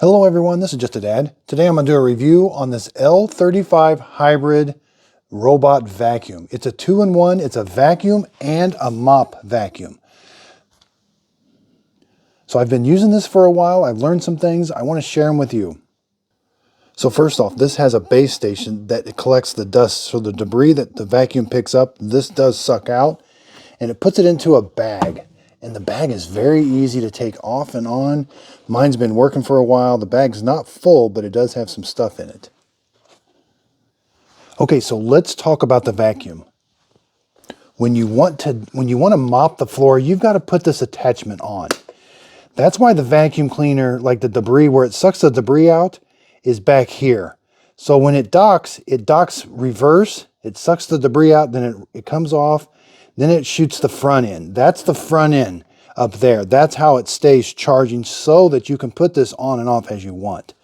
Hello everyone, this is Just a Dad. Today I'm going to do a review on this L35 hybrid robot vacuum. It's a 2-in-1, it's a vacuum and a mop vacuum. So I've been using this for a while, I've learned some things, I want to share them with you. So first off, this has a base station that it collects the dust, so the debris that the vacuum picks up, this does suck out, and it puts it into a bag. And the bag is very easy to take off and on. Mine's been working for a while. The bag's not full, but it does have some stuff in it. Okay, so let's talk about the vacuum. When you want to mop the floor, you've got to put this attachment on. That's why the vacuum cleaner, like the debris, where it sucks the debris out, is back here. So when it docks reverse. It sucks the debris out, then it comes off. Then it shoots the front end. That's the front end up there. That's how it stays charging so that you can put this on and off as you want.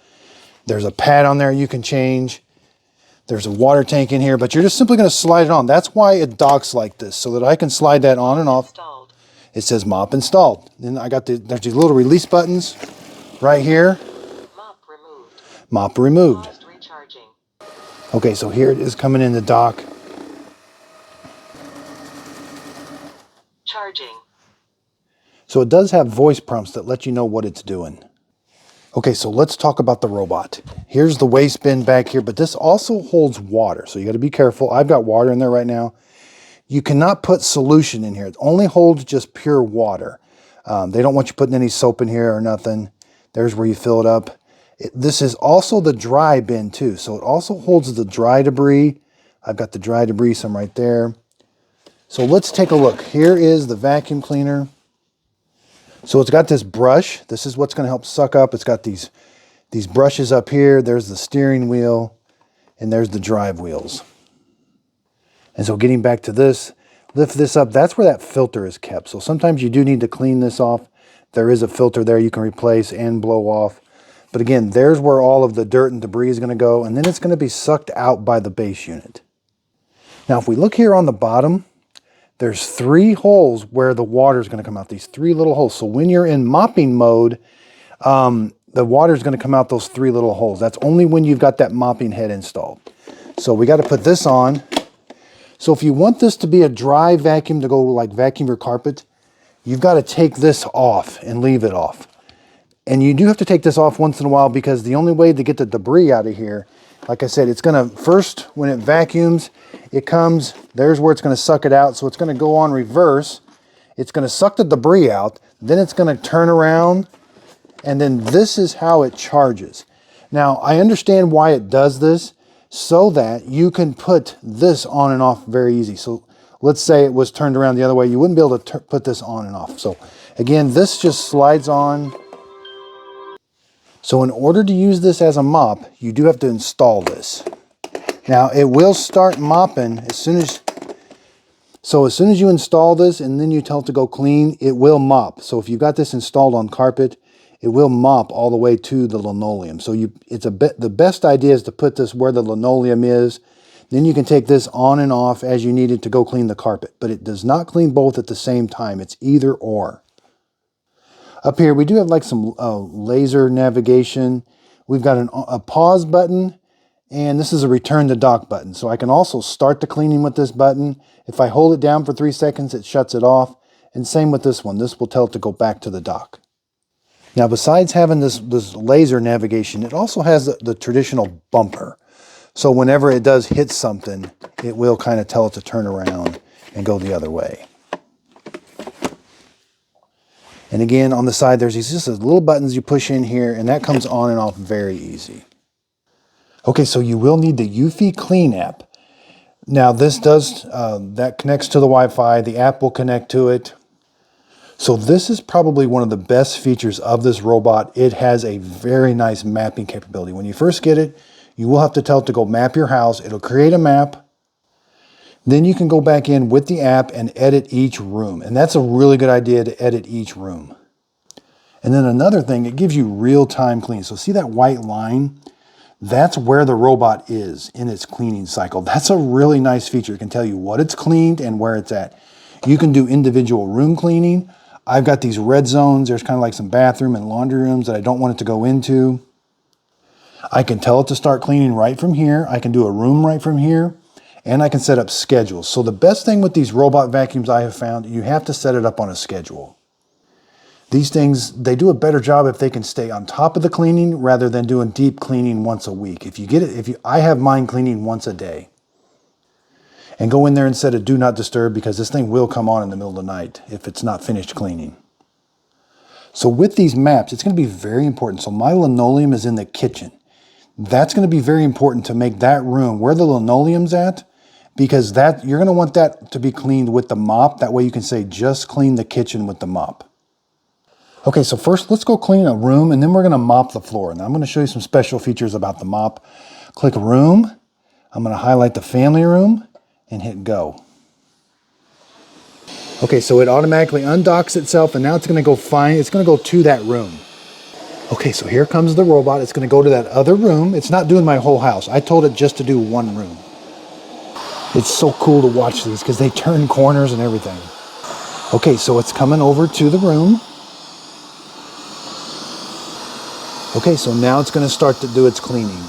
There's a pad on there you can change. There's a water tank in here, but you're just simply going to slide it on. That's why it docks like this, so that I can slide that on and off. Installed. It says mop installed. Then I got there's these little release buttons right here. Mop removed. Mop removed. Paused recharging. Okay, so here it is coming in the dock. Charging. So it does have voice prompts that let you know what it's doing. Okay, so let's talk about the robot. Here's the waste bin back here, but this also holds water, so you got to be careful. I've got water in there right now. You cannot put solution in here. It only holds just pure water. They don't want you putting any soap in here or nothing. There's where you fill it up. This is also the dry bin too, so it also holds the dry debris. I've got the dry debris, some right there. So let's take a look. Here is the vacuum cleaner. So it's got this brush. This is what's going to help suck up. It's got these brushes up here. There's the steering wheel, and there's the drive wheels. And so getting back to this, lift this up. That's where that filter is kept. So sometimes you do need to clean this off. There is a filter there you can replace and blow off. But again, there's where all of the dirt and debris is going to go, and then it's going to be sucked out by the base unit. Now, if we look here on the bottom, there's 3 holes where the water is going to come out, these 3 little holes. So when you're in mopping mode, the water is going to come out those 3 little holes. That's only when you've got that mopping head installed. So we got to put this on. So if you want this to be a dry vacuum to go like vacuum your carpet, you've got to take this off and leave it off. And you do have to take this off once in a while because the only way to get the debris out of here, like I said, it's going to first, when it vacuums, it comes, there's where it's going to suck it out. So it's going to go on reverse. It's going to suck the debris out. Then it's going to turn around. And then this is how it charges. Now, I understand why it does this, so that you can put this on and off very easy. So let's say it was turned around the other way. You wouldn't be able to put this on and off. So again, this just slides on. So in order to use this as a mop, you do have to install this. Now it will start mopping as soon as you install this and then you tell it to go clean, it will mop. So if you've got this installed on carpet, it will mop all the way to the linoleum. So the best idea is to put this where the linoleum is. Then you can take this on and off as you need it to go clean the carpet. But it does not clean both at the same time. It's either or. Up here, we do have like some laser navigation. We've got a pause button, and this is a return to dock button. So I can also start the cleaning with this button. If I hold it down for 3 seconds, it shuts it off. And same with this one. This will tell it to go back to the dock. Now, besides having this laser navigation, it also has the traditional bumper. So whenever it does hit something, it will kind of tell it to turn around and go the other way. And again, on the side, there's just these little buttons you push in here, and that comes on and off very easy. Okay, so you will need the Eufy Clean app. Now, this that connects to the Wi-Fi. The app will connect to it. So this is probably one of the best features of this robot. It has a very nice mapping capability. When you first get it, you will have to tell it to go map your house. It'll create a map. Then you can go back in with the app and edit each room. And that's a really good idea, to edit each room. And then another thing, it gives you real-time cleaning. So see that white line? That's where the robot is in its cleaning cycle. That's a really nice feature. It can tell you what it's cleaned and where it's at. You can do individual room cleaning. I've got these red zones. There's kind of like some bathroom and laundry rooms that I don't want it to go into. I can tell it to start cleaning right from here. I can do a room right from here. And I can set up schedules. So the best thing with these robot vacuums I have found, you have to set it up on a schedule. These things, they do a better job if they can stay on top of the cleaning rather than doing deep cleaning once a week. I have mine cleaning once a day. And go in there and set a do not disturb because this thing will come on in the middle of the night if it's not finished cleaning. So with these maps, it's going to be very important. So my linoleum is in the kitchen. That's going to be very important to make that room where the linoleum's at, because you're going to want that to be cleaned with the mop. That way you can say, just clean the kitchen with the mop. Okay, so first let's go clean a room and then we're going to mop the floor. And I'm going to show you some special features about the mop. Click room. I'm going to highlight the family room and hit go. Okay, so it automatically undocks itself and now it's going to go to that room. Okay, so here comes the robot. It's going to go to that other room. It's not doing my whole house. I told it just to do one room. It's so cool to watch these because they turn corners and everything. Okay, so it's coming over to the room. Okay, so now it's going to start to do its cleaning.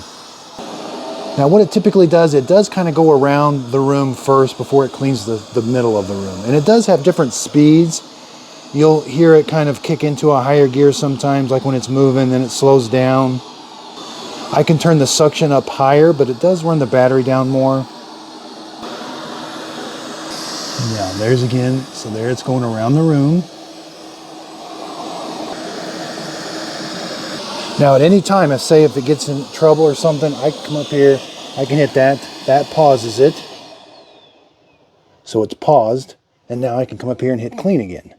Now what it typically does, it does kind of go around the room first before it cleans the middle of the room. And it does have different speeds. You'll hear it kind of kick into a higher gear sometimes, like when it's moving, then it slows down. I can turn the suction up higher, but it does run the battery down more. Now there's again, so there it's going around the room. Now at any time, if it gets in trouble or something, I can come up here, I can hit that pauses it. So it's paused, and now I can come up here and hit clean again.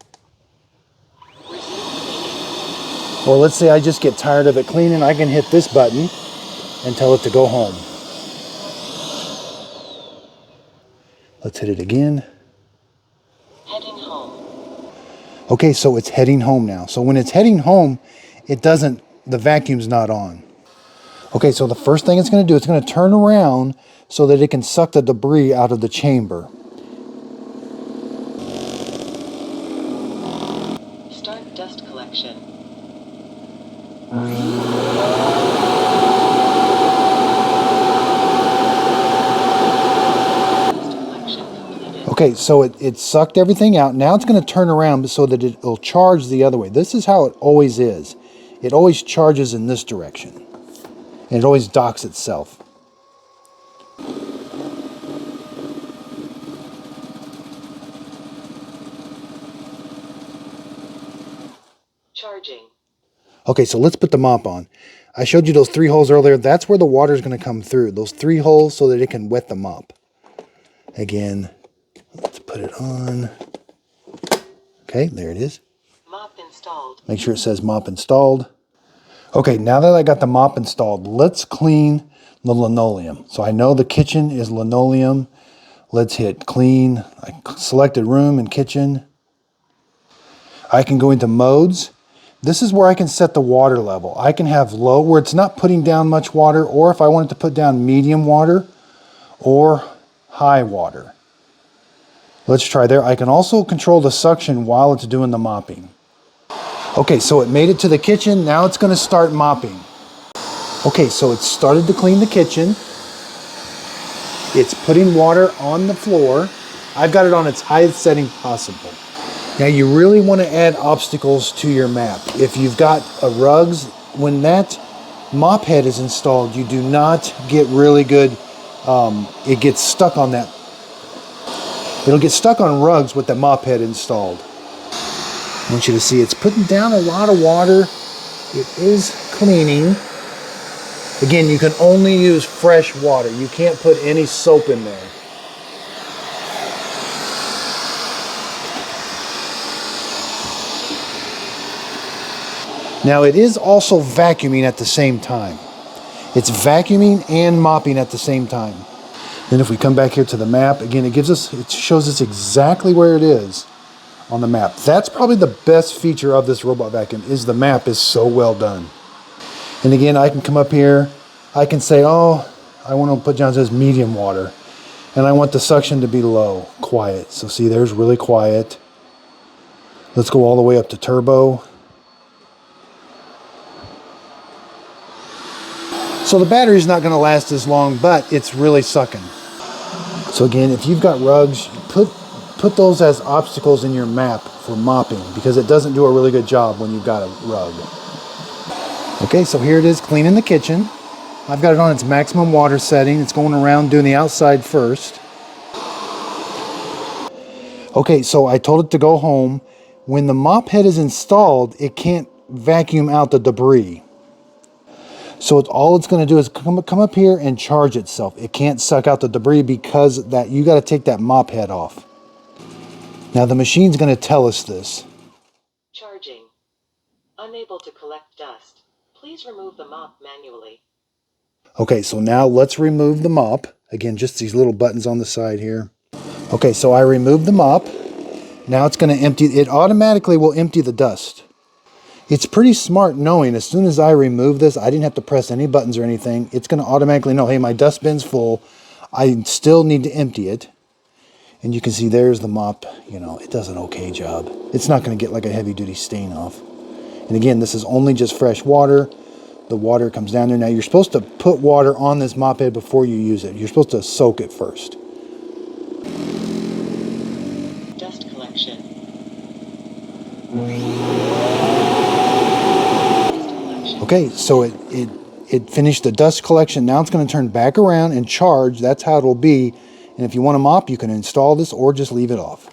Or let's say I just get tired of it cleaning, I can hit this button and tell it to go home. Let's hit it again. Heading home. Okay, so it's heading home now. So when it's heading home, the vacuum's not on. Okay, so the first thing it's going to do, it's going to turn around so that it can suck the debris out of the chamber. Start dust collection. Okay, so it sucked everything out. Now it's going to turn around so that it'll charge the other way. This is how it always is. It always charges in this direction. And it always docks itself. Charging. Okay, so let's put the mop on. I showed you those 3 holes earlier. That's where the water is going to come through. Those 3 holes so that it can wet the mop. Again, let's put it on. Okay, there it is. Mop installed. Make sure it says mop installed. Okay, now that I got the mop installed, let's clean the linoleum. So I know the kitchen is linoleum. Let's hit clean. I selected room and kitchen. I can go into modes. This is where I can set the water level. I can have low where it's not putting down much water, or if I wanted to put down medium water or high water. Let's try there. I can also control the suction while it's doing the mopping. Okay, so it made it to the kitchen. Now it's going to start mopping. Okay, so it started to clean the kitchen. It's putting water on the floor. I've got it on its highest setting possible. Now you really want to add obstacles to your map. If you've got rugs, when that mop head is installed, you do not get really good, it gets stuck on that. It'll get stuck on rugs with the mop head installed. I want you to see it's putting down a lot of water. It is cleaning. Again, you can only use fresh water. You can't put any soap in there. Now it is also vacuuming at the same time. It's vacuuming and mopping at the same time. Then if we come back here to the map, again, it shows us exactly where it is on the map. That's probably the best feature of this robot vacuum, is the map is so well done. And again, I can come up here, I can say, oh, I want to put down, it says medium water. And I want the suction to be low, quiet. So see, there's really quiet. Let's go all the way up to turbo. So the battery's not going to last as long, but it's really sucking. So again, if you've got rugs, put those as obstacles in your map for mopping, because it doesn't do a really good job when you've got a rug. Okay, so here it is cleaning the kitchen. I've got it on its maximum water setting. It's going around doing the outside first. Okay, so I told it to go home. When the mop head is installed, it can't vacuum out the debris. So all it's going to do is come up here and charge itself. It can't suck out the debris because you got to take that mop head off. Now the machine's going to tell us this. Charging. Unable to collect dust. Please remove the mop manually. Okay, so now let's remove the mop. Again, just these little buttons on the side here. Okay, so I removed the mop. Now it's going to empty. It automatically will empty the dust. It's pretty smart knowing as soon as I remove this, I didn't have to press any buttons or anything. It's going to automatically know, hey, my dustbin's full. I still need to empty it. And you can see there's the mop. You know, it does an okay job. It's not going to get like a heavy-duty stain off. And again, this is only just fresh water. The water comes down there. Now, you're supposed to put water on this mop head before you use it. You're supposed to soak it first. Dust collection. Okay, so it finished the dust collection. Now it's going to turn back around and charge. That's how it will be. And if you want a mop, you can install this or just leave it off.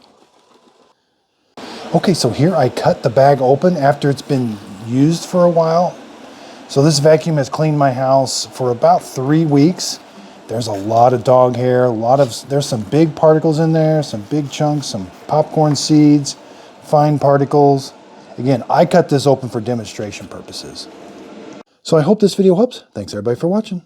Okay, so here I cut the bag open after it's been used for a while. So this vacuum has cleaned my house for about 3 weeks. There's a lot of dog hair, there's some big particles in there, some big chunks, some popcorn seeds, fine particles. Again, I cut this open for demonstration purposes. So I hope this video helps. Thanks everybody for watching.